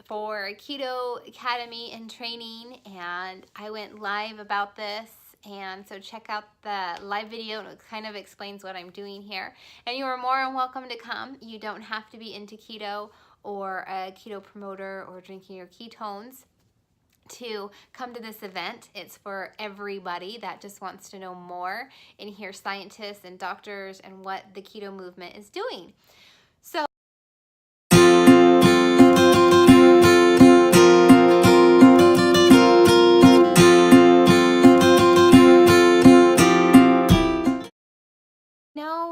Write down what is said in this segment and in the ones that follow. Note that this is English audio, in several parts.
for Keto Academy and training, and I went live about this. And so check out the live video, and it kind of explains what I'm doing here. And you are more than welcome to come. You don't have to be into keto or a keto promoter or drinking your ketones to come to this event. It's for everybody that just wants to know more and hear scientists and doctors and what the keto movement is doing. So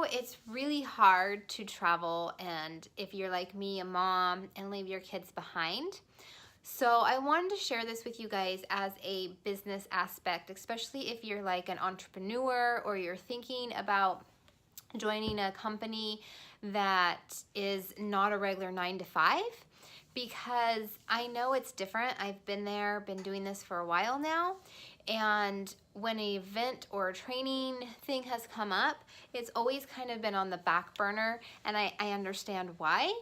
it's really hard to travel, and if you're like me, a mom, and leave your kids behind. So I wanted to share this with you guys as a business aspect, especially if you're like an entrepreneur or you're thinking about joining a company that is not a regular 9-to-5, because I know it's different. I've been there, been doing this for a while now, and when an event or a training thing has come up, it's always kind of been on the back burner, and I understand why.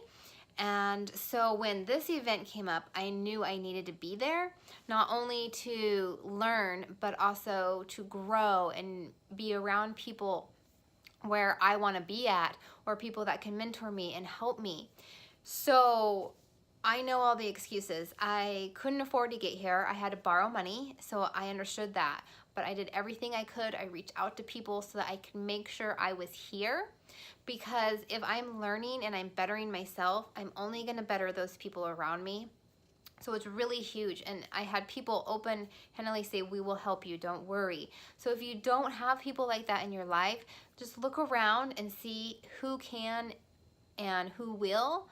And so when this event came up, I knew I needed to be there, not only to learn, but also to grow and be around people where I want to be at, or people that can mentor me and help me. So I know all the excuses. I couldn't afford to get here. I had to borrow money, so I understood that. But I did everything I could. I reached out to people so that I could make sure I was here, because if I'm learning and I'm bettering myself, I'm only going to better those people around me. So it's really huge. And I had people open-handedly say, we will help you, don't worry. So if you don't have people like that in your life, just look around and see who can and who will.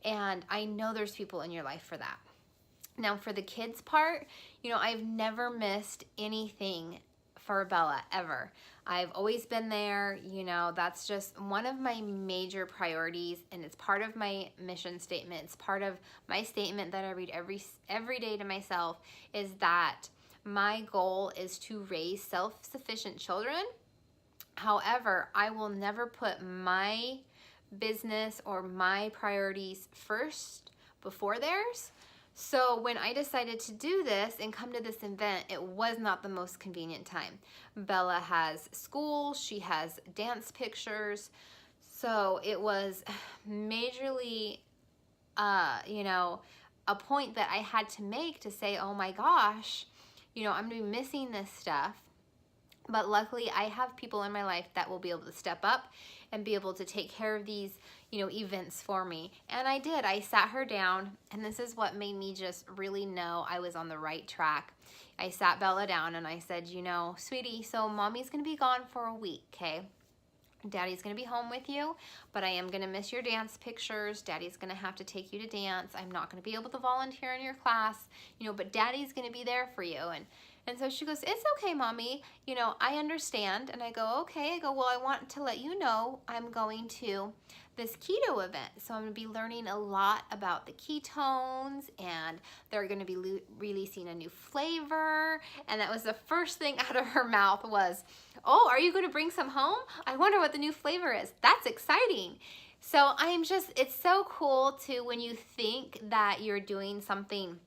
And I know there's people in your life for that. Now for the kids part, I've never missed anything for Bella, ever. I've always been there. That's just one of my major priorities, and it's part of my mission statement. It's part of my statement that I read every day to myself, is that my goal is to raise self-sufficient children. However, I will never put my business or my priorities first before theirs. So when I decided to do this and come to this event, it was not the most convenient time. Bella has school, she has dance pictures, so it was majorly, a point that I had to make to say, oh my gosh, I'm gonna be missing this stuff. But luckily, I have people in my life that will be able to step up and be able to take care of these, events for me. And I did. I sat her down, and this is what made me just really know I was on the right track. I sat Bella down and I said, sweetie, so mommy's going to be gone for a week, okay? Daddy's going to be home with you, but I am going to miss your dance pictures. Daddy's going to have to take you to dance. I'm not going to be able to volunteer in your class, but Daddy's going to be there for you. And so she goes, it's okay, Mommy. I understand. And I go, okay. I go, well, I want to let you know I'm going to this keto event. So I'm going to be learning a lot about the ketones, and they're going to be releasing a new flavor. And that was the first thing out of her mouth was, oh, are you going to bring some home? I wonder what the new flavor is. That's exciting. So it's so cool to, when you think that you're doing something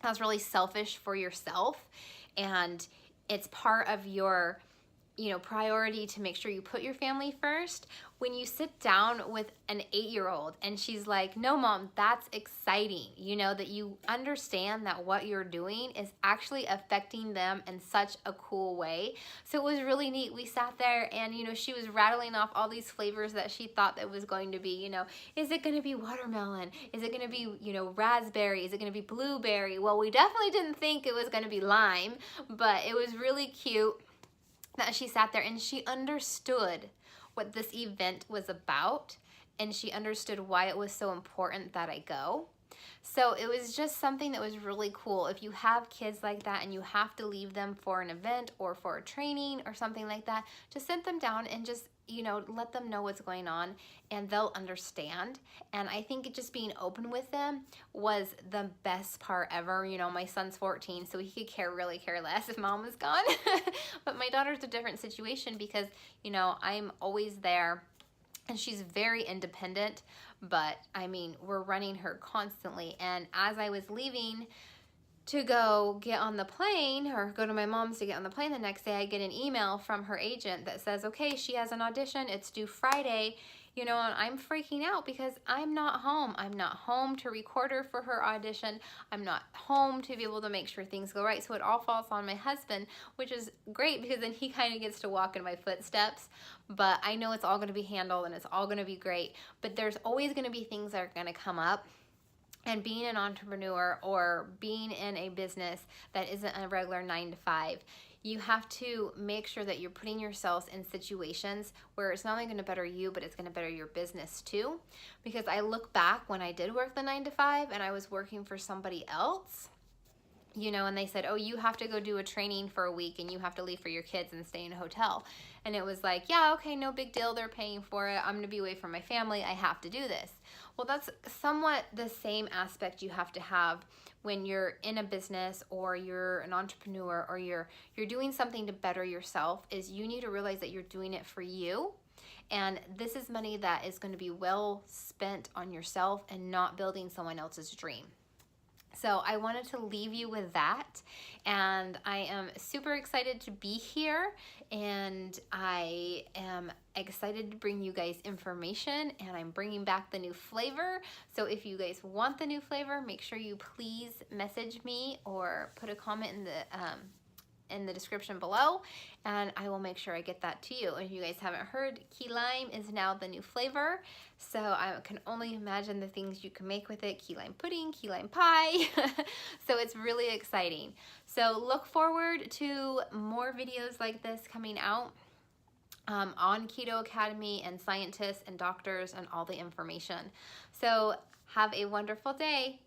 that's really selfish for yourself, and it's part of your priority to make sure you put your family first. When you sit down with an 8-year-old and she's like, no, Mom, that's exciting. That you understand that what you're doing is actually affecting them in such a cool way. So it was really neat. We sat there and, she was rattling off all these flavors that she thought that was going to be, is it going to be watermelon? Is it going to be, raspberry? Is it going to be blueberry? Well, we definitely didn't think it was going to be lime, but it was really cute that she sat there and she understood what this event was about, and she understood why it was so important that I go. So it was just something that was really cool. If you have kids like that and you have to leave them for an event or for a training or something like that, just sit them down and just, let them know what's going on, and they'll understand. And I think just being open with them was the best part ever. My son's 14, so he could really care less if Mom was gone. But my daughter's a different situation because, I'm always there. And she's very independent, but I mean, we're running her constantly. And as I was leaving to go get on the plane or go to my mom's to get on the plane the next day, I get an email from her agent that says, okay, she has an audition. It's due Friday. You know, and I'm freaking out because I'm not home. I'm not home to record her for her audition. I'm not home to be able to make sure things go right. So it all falls on my husband, which is great because then he kind of gets to walk in my footsteps. But I know it's all going to be handled and it's all going to be great. But there's always going to be things that are going to come up. And being an entrepreneur or being in a business that isn't a regular 9-to-5, you have to make sure that you're putting yourselves in situations where it's not only going to better you, but it's going to better your business too. Because I look back when I did work the 9-to-5 and I was working for somebody else, you know, and they said, oh, you have to go do a training for a week and you have to leave for your kids and stay in a hotel. And it was like, yeah, okay, no big deal. They're paying for it. I'm going to be away from my family. I have to do this. Well, that's somewhat the same aspect you have to have when you're in a business or you're an entrepreneur or you're doing something to better yourself, is you need to realize that you're doing it for you. And this is money that is going to be well spent on yourself and not building someone else's dream. So I wanted to leave you with that, and I am super excited to be here, and I am excited to bring you guys information, and I'm bringing back the new flavor. So if you guys want the new flavor, make sure you please message me or put a comment in the description below, and I will make sure I get that to you. And if you guys haven't heard, key lime is now the new flavor, so I can only imagine the things you can make with it. Key lime pudding, key lime pie. So it's really exciting. So look forward to more videos like this coming out on Keto Academy and scientists and doctors and all the information. So have a wonderful day.